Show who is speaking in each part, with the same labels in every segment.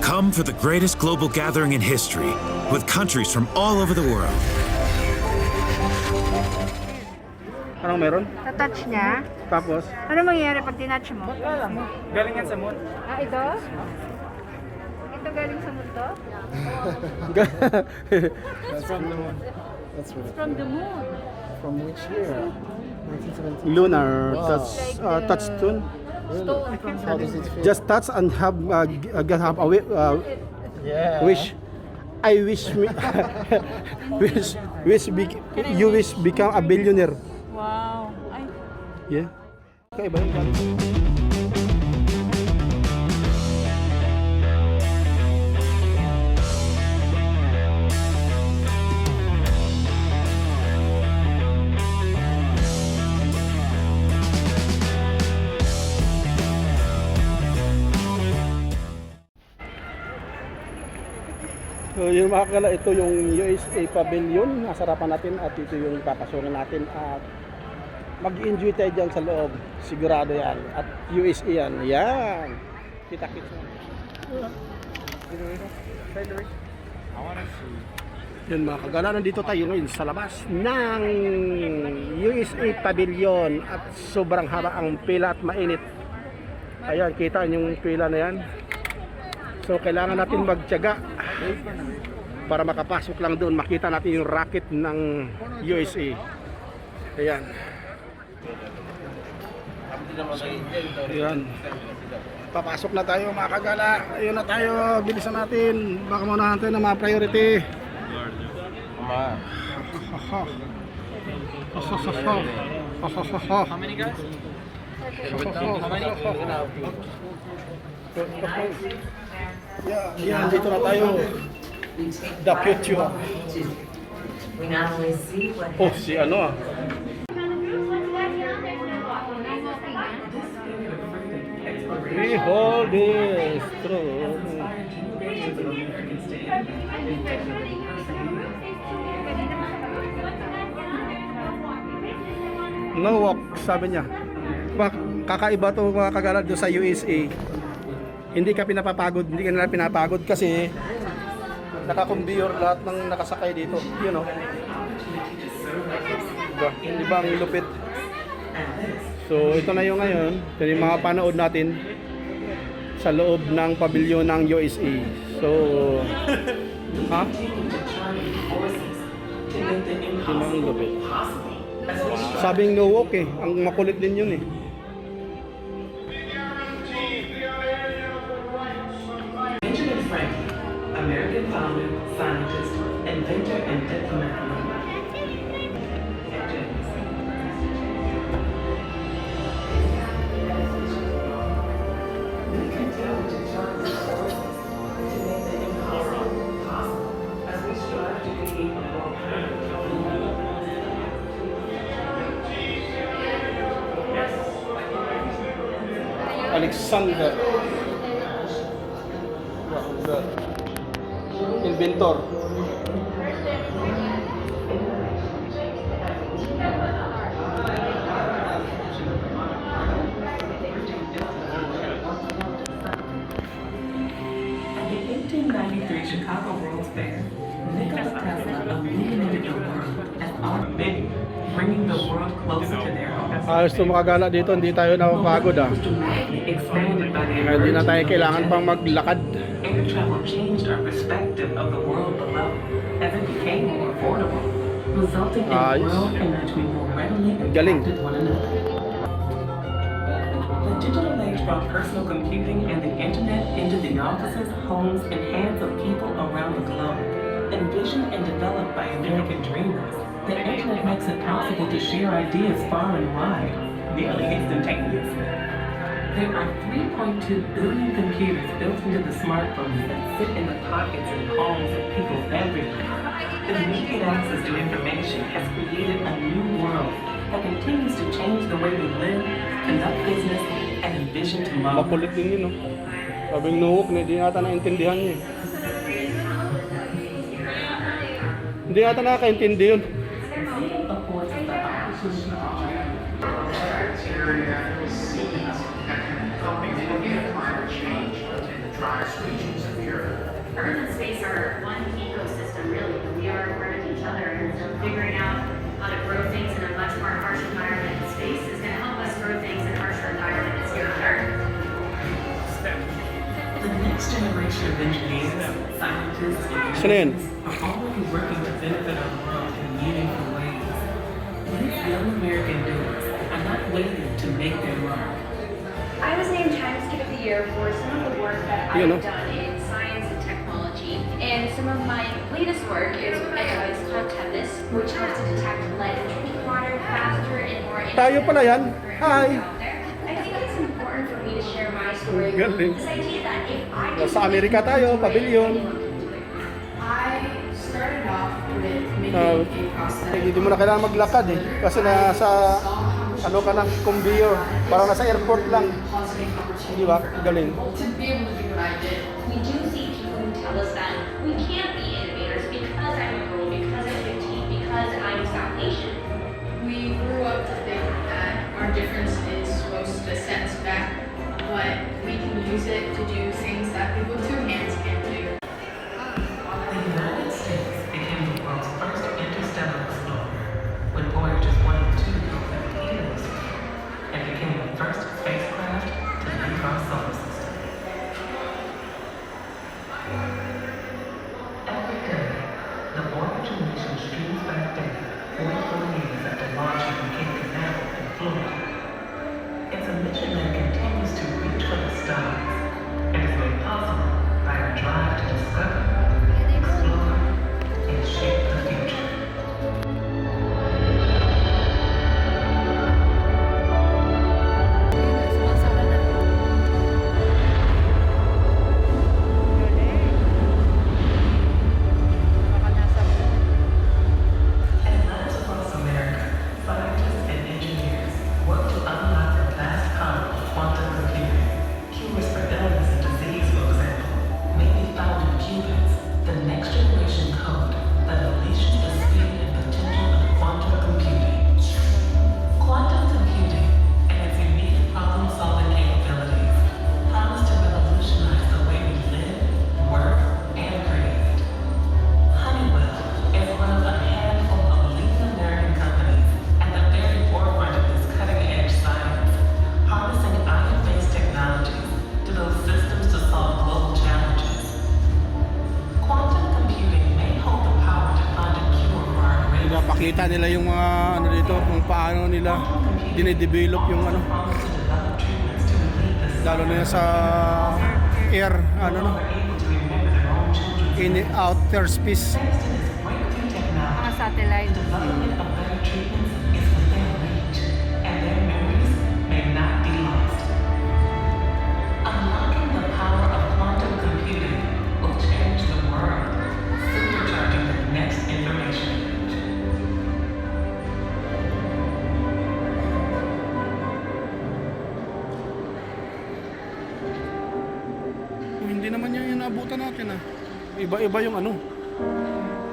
Speaker 1: Come for the greatest global gathering in history with countries from all over the world.
Speaker 2: Anong meron?
Speaker 3: Tatouch niya.
Speaker 2: Tapos?
Speaker 3: Ano mangyayari pag tinouch mo?
Speaker 4: Galing yan sa moon.
Speaker 3: Ah, ito? Ito galing sa moon to?
Speaker 4: That's from the moon.
Speaker 5: That's right.
Speaker 3: From the moon.
Speaker 5: From which year? 1917.
Speaker 2: Lunar
Speaker 5: Wow.
Speaker 2: touchstone.
Speaker 3: Stone from
Speaker 5: How does it feel?
Speaker 2: Just touch and have
Speaker 5: Yeah.
Speaker 2: wish. I wish me you wish become a billionaire.
Speaker 3: Wow. Ay.
Speaker 2: Yeah. Okay, ba yun? So yung mga kala, ito yung USA Pavilion, nasa harapan natin at ito yung papasukin natin at mag-enjoy tayo dyan sa loob, sigurado yan, at USA yan, yan, kita-kits mo. Yan mga kagala, nandito tayo ngayon sa labas ng USA Pavilion at sobrang haba ang pila at mainit. Ayan, kita yung pila na yan. So kailangan natin magtiyaga para makapasok lang doon, makita natin yung rocket ng USA. Ayan. Ayan. Papasok na tayo mga kagala. Ayun na tayo, bilisan natin. Baka maunahan tayo ng mga priority.
Speaker 4: How many guys? How many?
Speaker 2: Yan, dito na tayo. The future.
Speaker 6: We not only see what
Speaker 2: Oh, si ano ah. We hold this true. No walk, sabi niya. Kakaiba to mga kagala doon sa USA. Hindi ka pinapapagod, hindi ka nila pinapagod kasi nakakumbiyor lahat ng nakasakay dito. You know. Diba? Hindi ba ang lupit? So ito na yung ngayon. Ito yung mga panood natin sa loob ng pabilyon ng USA. So, ha? Ito na ang lupit. Sabing no walk eh. Ang makulit din yun eh.
Speaker 6: American founder, scientist, inventor, and diplomat.
Speaker 2: Alexander. Inventor.
Speaker 6: Chicago World's Fair, Nikola Tesla illuminated the world as our many, bringing the world closer to their home.
Speaker 2: Ayos to makagala dito, hindi tayo napapagod ah.
Speaker 6: Expanded by the
Speaker 2: Hindi na tayo kailangan pang maglakad.
Speaker 6: air travel changed our perspective of the world below as it became more affordable, resulting in a world in which we more readily impacted one another. The digital age brought personal computing and the internet into the offices, homes, and hands of people around the globe. Envisioned and developed by American dreamers, the internet makes it possible to share ideas far and wide, nearly instantaneously. There are 3.2 billion computers built into the smartphones that sit in the pockets and palms of people everywhere. The immediate access to information has created a new world that continues to change the way we live, conduct business, and envision tomorrow.
Speaker 2: Makulit din yun, no? Sabing nuhok, hindi nata naintindihan niya. Hindi nata nakakaintindi yun.
Speaker 7: Companies looking at climate change in the driest regions of Europe. Earth and space are one ecosystem, really. We are a part of each other, and so figuring out how to grow things in a much more harsh environment in space is going to help us grow things in harsher environments here on Earth.
Speaker 6: The next generation of engineers, scientists, and
Speaker 2: Sino yun?
Speaker 6: are already working to benefit our world in meaningful ways. These young American doers are not waiting to make their mark.
Speaker 7: I was named China's Kid of the Year for some of the work that
Speaker 2: You know.
Speaker 7: I've done in science and technology. And some of my latest work is it's called Tempest, which helps to detect lead in drinking water faster and more
Speaker 2: Tayo pala yan. Hi.
Speaker 7: out there. I think it's important for me to share my story.
Speaker 2: Galing.
Speaker 7: This idea that if I
Speaker 2: Nasa Amerika tayo, pavilion.
Speaker 3: I started off with making
Speaker 2: Ah,
Speaker 3: a process.
Speaker 2: Hindi mo na kailangan maglakad eh. Kasi nasa ano ka ng conveyor. Parang nasa airport lang. Di ba? Galing.
Speaker 3: To be able to do what I did.
Speaker 7: we do see people who tell us that we can't be innovators because I'm a girl, because I'm 15, because I'm South Asian.
Speaker 3: We grew up to think that our difference is supposed to set us back, but we can use it to do things that people with two hands can't do.
Speaker 6: The United States became the world's first interstellar explorer when Voyagers 1 and 2 completed Helios and became the first spacecraft to leave our solar system. Every day, the Voyager mission streams back data 44 years after launching from Cape Canaveral in Florida. It's a mission that continues to reach for the stars and is made possible by our drive to discover, explore, and shape the future. And labs across America, scientists and engineers work to unlock the vast power of quantum computing. Cures for illness and disease, for example, may be found in qubits, the next generation code that unleashes the speed and potential of quantum computing. Quantum computing and its unique problem-solving capabilities promise to revolutionize the way we live, work, and create. Honeywell is one of a handful of leading American companies at the very forefront of this cutting-edge science, harnessing ion-based technologies to build systems to solve global challenges. Quantum computing may hold the power to find a cure for our greatest
Speaker 2: Pinapakita nila yung mga ano dito, kung paano nila dinidevelop yung ano,
Speaker 6: promise to develop treatments to relieve the
Speaker 2: lalo na yan sa air, ano no,
Speaker 6: are able to remember their own children's
Speaker 2: in outer space.
Speaker 6: thanks to this breakthrough technology.
Speaker 3: Mga satellite.
Speaker 6: Development of better treatments is within reach, and their memories may not be lost. Unlocking the power of quantum computing will change the world, supercharging the next information age.
Speaker 2: Hindi naman yung inaabutan natin ah. Iba-iba yung ano,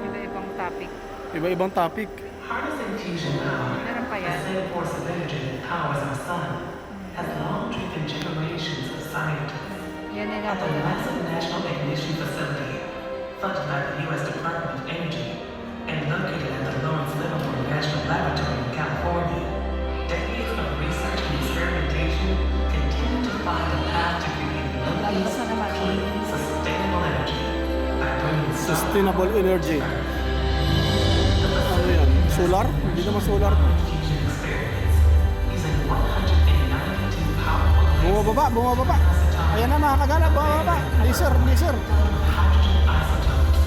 Speaker 3: Iba-ibang topic.
Speaker 2: iba-ibang topic.
Speaker 6: Harnessing fusion power,
Speaker 3: Meron pa
Speaker 6: the
Speaker 3: yan.
Speaker 6: same force of energy that powers our sun, has long driven generations of scientists.
Speaker 3: Yan nila
Speaker 6: At
Speaker 3: po
Speaker 6: the
Speaker 3: naman.
Speaker 6: massive National Ignition Facility, funded by the U.S. Department of Energy, and located at the Lawrence Livermore National Laboratory in California, decades of research and experimentation continue to find a path to create limitless,
Speaker 3: Basta naman.
Speaker 6: clean, sustainable energy by bringing sun
Speaker 2: Sustainable energy.
Speaker 6: to Earth.
Speaker 2: Ano yan? Solar? Hindi naman solar to.
Speaker 6: Fusion experience using 192 powerful
Speaker 2: Bumababa, bumababa. Ayan na mga kagala, bumababa. Laser, laser.
Speaker 6: hydrogen isotopes.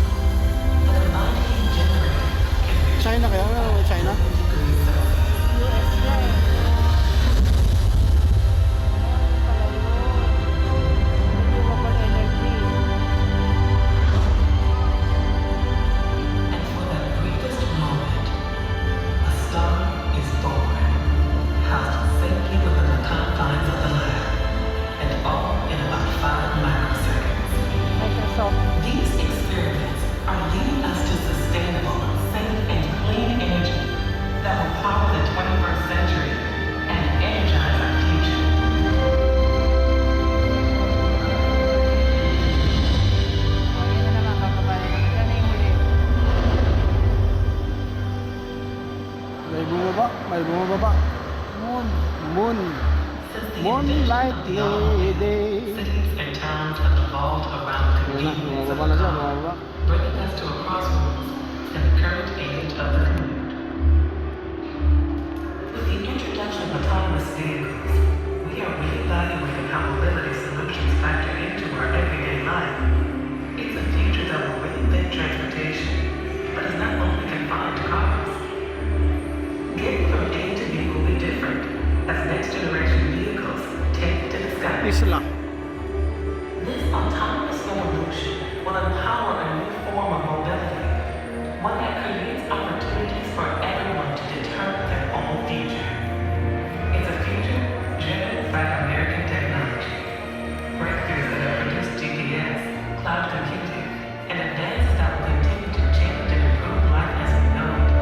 Speaker 6: The combined heat generated can reach
Speaker 2: China kaya? Ano, China?
Speaker 6: degrees Celsius. And for that briefest moment, a star is born, housed safely within the confines of the lab, and all in about 5 microseconds. These experiments are leading us to sustainable, safe, and clean energy that will power the 21st century
Speaker 2: Ay, bumababa. Moon. Moonlight lady.
Speaker 6: Cities and towns have evolved around the convenience of
Speaker 2: Bumababa na
Speaker 6: the
Speaker 2: siya,
Speaker 6: car,
Speaker 2: bumababa.
Speaker 6: bringing us to a crossroads in the current age of the commute. With the introduction of autonomous vehicles, we are reevaluating how mobility solutions factor into our everyday life. It's a future that will reinvent transportation, but is not only confined to cars. Getting from A to B will be different as next generation vehicles take to the sky.
Speaker 2: Isla.
Speaker 6: This autonomous revolution will empower a new form of mobility, one that creates opportunities for everyone to determine their own future. It's a future driven by American technology, breakthroughs that have produced GPS, cloud computing, and advances that will continue to change and improve life as we know it.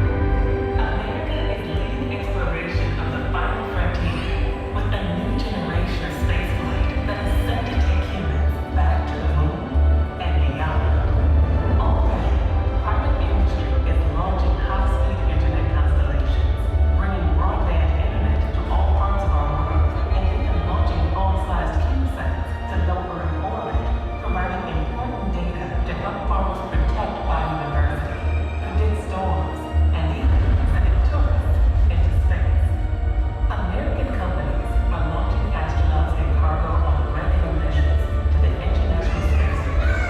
Speaker 6: America is leading exploration of the final frontier with a new generation of spaceflight that is set to take humans back to the moon and beyond. Already, private industry is launching high-speed internet constellations, bringing broadband internet to all parts of our world, and even launching phone-sized CubeSats to low Earth orbit, providing important data to help farmers protect biodiversity, predict storms, and even sending tourists into space. American companies are launching astronauts and cargo on regular missions to the International Space Station.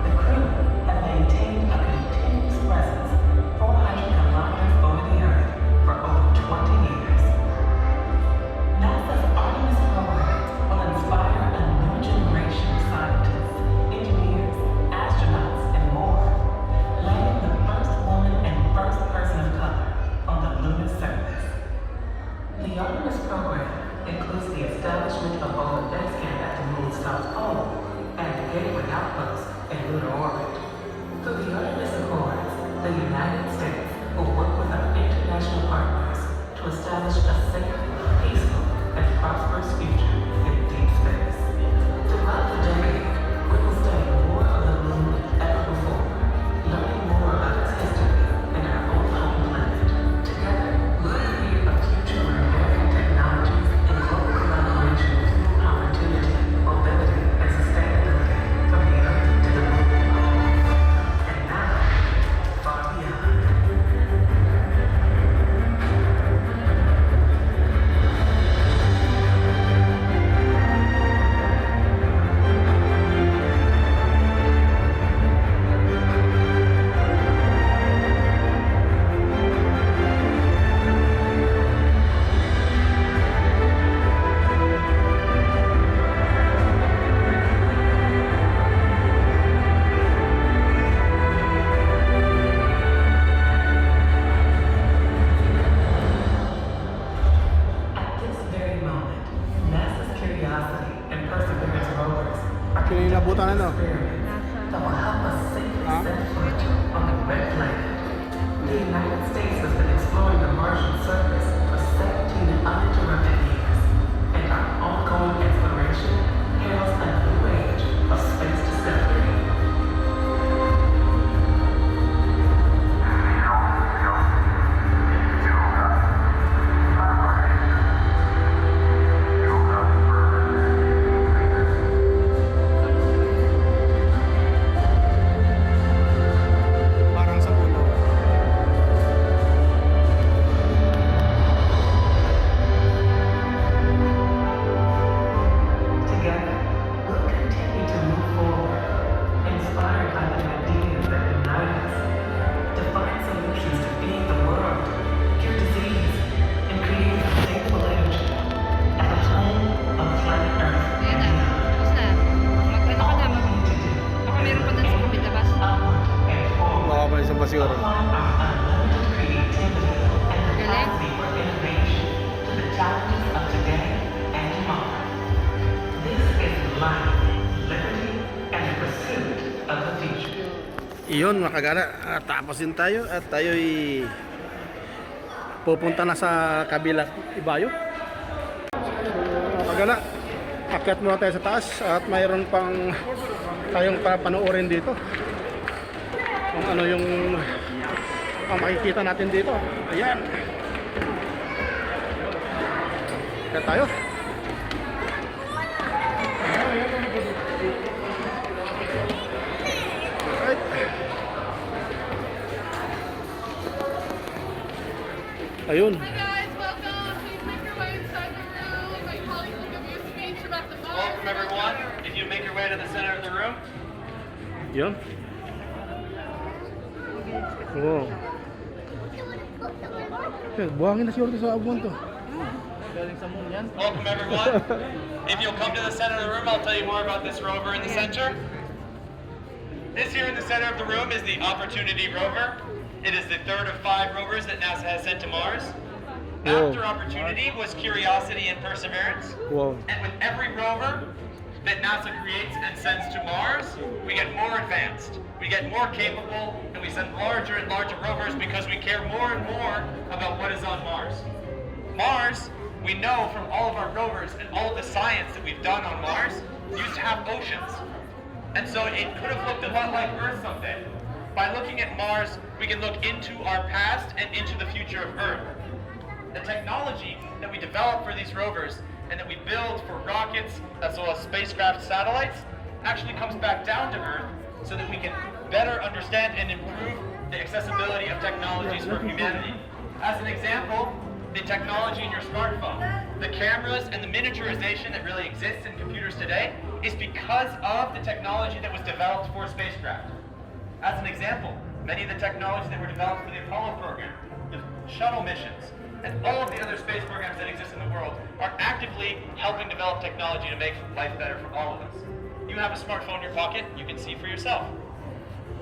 Speaker 6: The crew have maintained a continuous presence 400 kilometers over the Earth for over 20 years. NASA's Artemis program will inspire a new generation of scientists, engineers, astronauts, and more, landing the first woman and first person of color on the lunar surface. The Artemis program includes the establishment of both a base camp at the moon's south pole and the gateway outpost in lunar orbit. Through the Artemis Accords, the United States will work with our international partners to establish a safe, peaceful, and prosperous future in deep space. Throughout the decade, we will study more of the moon than ever before, learning more about its history and our own home planet. Together, we'll create a future where American technologies and global collaboration fuel opportunity, mobility, and sustainability from the Earth to the moon. And now, far beyond. At this very moment, NASA's Curiosity and Perseverance rovers are
Speaker 2: Kininabutan na, no?
Speaker 6: experiments that will help us safely
Speaker 2: Huh?
Speaker 6: set foot on the red planet. The United States has been exploring the Martian surface for 17 uninterrupted years, and our ongoing exploration heralds a new age of space discovery.
Speaker 2: Parang sa puno.
Speaker 6: Together, we'll continue to move forward, inspired by the ideas that unite us, to find solutions to feed the world, cure disease, and create sustainable energy at the home of planet Earth and beyond.
Speaker 8: Tapos na. Mag-ano ka
Speaker 6: All
Speaker 8: na.
Speaker 6: we need to do
Speaker 8: Baka meron pa dun sa kapit labas.
Speaker 6: upward and forward.
Speaker 2: Baka pa isang pa siguro.
Speaker 6: Apply our unlimited creativity and
Speaker 8: Galing.
Speaker 6: capacity for innovation to the challenges of today and tomorrow. This is life, liberty, and the pursuit of the future.
Speaker 2: Iyon mga kagala, tapos din tayo at tayo'y pupunta na sa kabilang ibayo. Mga kagala, akyat muna tayo sa taas at mayroon pang tayong papanoorin dito. kung ano yung makikita natin dito. Ayan. Kaya tayo. Right. Ayun.
Speaker 9: Hi guys, welcome. Please make your way inside the room. My colleagues will give you a speech about the bar.
Speaker 10: Welcome everyone. If you make your way to the center of the room.
Speaker 2: Yun. Wow. Buhangin na siguro sa abuan to.
Speaker 10: Welcome everyone. If you'll come to the center of the room, I'll tell you more about this rover in the center. This here in the center of the room is the Opportunity rover. It is the third of 5 rovers that NASA has sent to Mars.
Speaker 2: Whoa.
Speaker 10: After Opportunity was Curiosity and Perseverance.
Speaker 2: Wow.
Speaker 10: And with every rover that NASA creates and sends to Mars, we get more advanced, we get more capable, and we send larger and larger rovers because we care more and more about what is on Mars. Mars, we know from all of our rovers and all of the science that we've done on Mars, used to have oceans. And so it could have looked a lot like Earth someday. By looking at Mars, we can look into our past and into the future of Earth. The technology that we develop for these rovers and that we build for rockets as well as spacecraft satellites actually comes back down to Earth so that we can better understand and improve the accessibility of technologies for humanity. As an example, the technology in your smartphone, the cameras and the miniaturization that really exists in computers today is because of the technology that was developed for spacecraft. As an example, many of the technologies that were developed for the Apollo program, the shuttle missions, and all of the other space programs that exist in the world are actively helping develop technology to make life better for all of us. You have a smartphone in your pocket, you can see for yourself.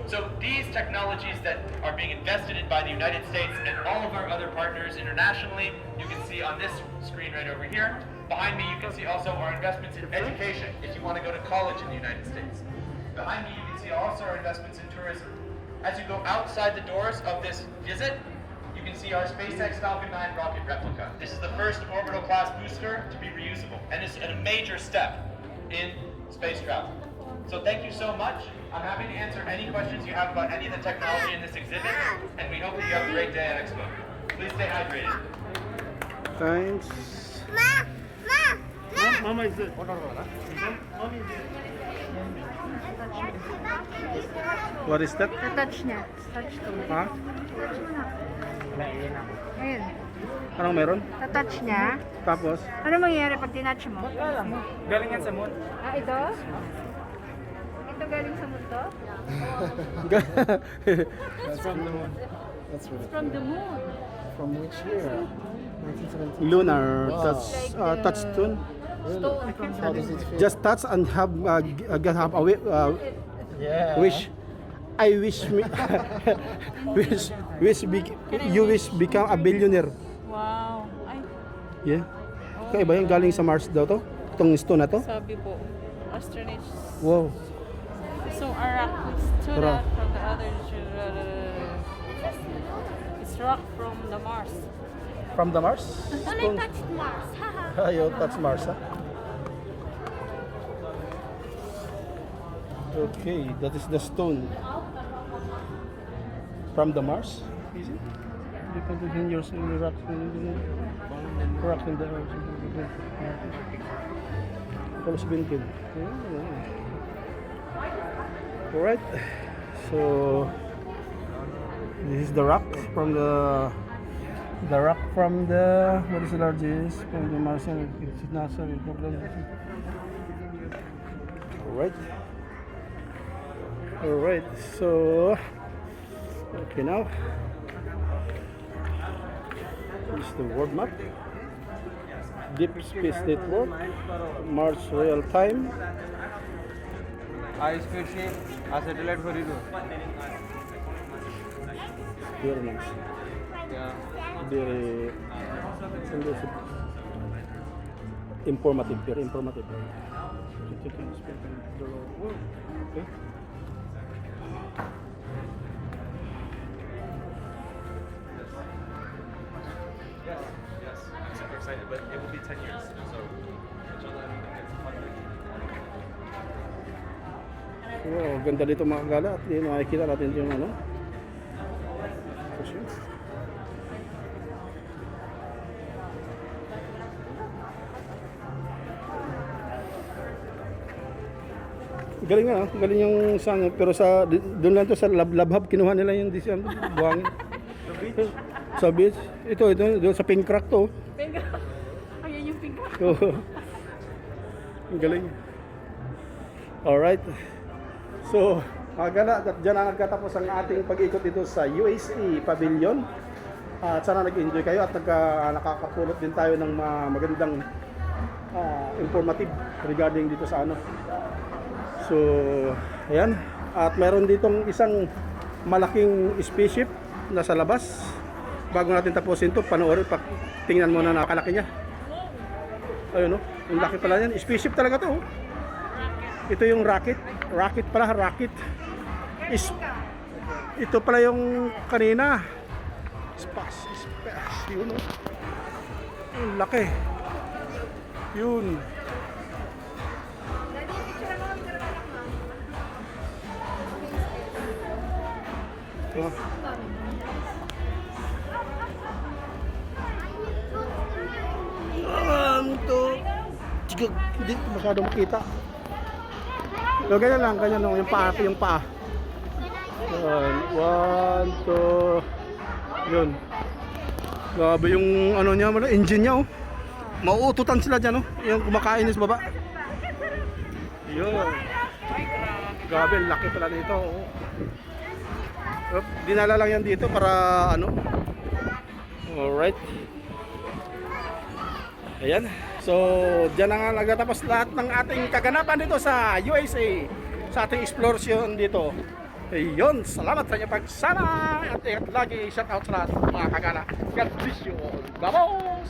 Speaker 10: So these technologies that are being invested in by the United States and all of our other partners internationally, you can see on this screen right over here. Behind me you can see also our investments in education, if you want to go to college in the United States. Behind me you can see also our investments in tourism. As you go outside the doors of this visit, you can see our SpaceX Falcon 9 rocket replica. This is the first orbital class booster to be reusable, and it's a major step in space travel. So thank you so much. I'm happy to answer any questions you have about any of the technology in this exhibit, and we hope that you have a great day at Expo. Please stay hydrated.
Speaker 2: Thanks. Mama is it? What is that?
Speaker 8: Touch niya. Touch to.
Speaker 2: Ha?
Speaker 8: Ayun.
Speaker 2: Anong meron?
Speaker 8: Touch niya.
Speaker 2: Tapos?
Speaker 8: Ano mangyayari pag tinatch mo?
Speaker 4: Galing yan sa moon.
Speaker 8: Ah, ito? Ito galing sa mundo?
Speaker 5: That's from the moon. That's right.
Speaker 8: From the moon.
Speaker 5: From which year? 1917.
Speaker 2: Lunar
Speaker 5: Wow.
Speaker 2: touchstone.
Speaker 8: Stone from
Speaker 5: How does it feel?
Speaker 2: Just touch and have a
Speaker 5: Yeah.
Speaker 2: wish. I wish me you wish become a billionaire.
Speaker 11: Wow. Ay,
Speaker 2: Yeah. Kaya yung galing sa Mars daw to? Itong stone na to?
Speaker 11: sabi po. Astronauts.
Speaker 2: Wow.
Speaker 11: So, a rock stood
Speaker 2: Rock.
Speaker 11: out from the other. It's rock from the Mars.
Speaker 2: From the Mars?
Speaker 8: Only touched Mars.
Speaker 2: Ayaw, touch Mars, ha? Okay, that is the stone. From the Mars? Is it? Depending on your rock in the Carlos Binkin. Alright, so this is the rock from the what is the largest from the Martian? It's NASA. Alright, so okay, now this is the world map. Deep Space Network, Mars real time.
Speaker 4: spaceship, a satellite for you.
Speaker 2: Very nice. Very informative. Very informative. Okay.
Speaker 10: Yes, I'm super excited, but it will be 10 years, so inshallah everything gets funded.
Speaker 2: Wow, ganda dito mga kagala. At yun, makikita natin yung ano. Galing nga, galing yung sang, pero sa doon lang to sa Labhab kinuha nila yung disyan buhangin. Sa beach. Ito doon sa Pink Crack to.
Speaker 11: Pink crack. Ayan yung pink crack.
Speaker 2: Oo. Ang galing. Alright. So, magala, dyan ang nagkatapos ang ating pag-ikot dito sa USA Pavilion. At sana nag-enjoy kayo at nakakapulot din tayo ng magandang informative regarding dito sa ano. So, ayan. At meron ditong isang malaking spaceship nasa labas. Bago natin tapusin to, panoorin, tingnan mo na nakalaki niya. Ayun, no? Yung laki pala yan. Spaceship talaga to. Ito yung rocket. Rocket pala, rocket. Ito pala yung kanina. Space. Yun, no? Yung laki. Yun. Oh. Hindi masyado makita. So, ganyan lang, ganyan lang, yung paa. Yun, 1, 2, yun. Grabe yung ano niya, engine niya, oh. Mauututan sila dyan, oh. Yung kumakain sa baba. Yun. Grabe, laki pala nito, oh. Dinala lang yan dito para ano. Alright. Ayan. So, dyan na nga nagtatapos lahat ng ating kaganapan dito sa USA. Sa ating exploration dito. Ayun. Salamat sa inyong pagsama. At lagi shout out sa lahat mga kagana. God bless you all. Vamos!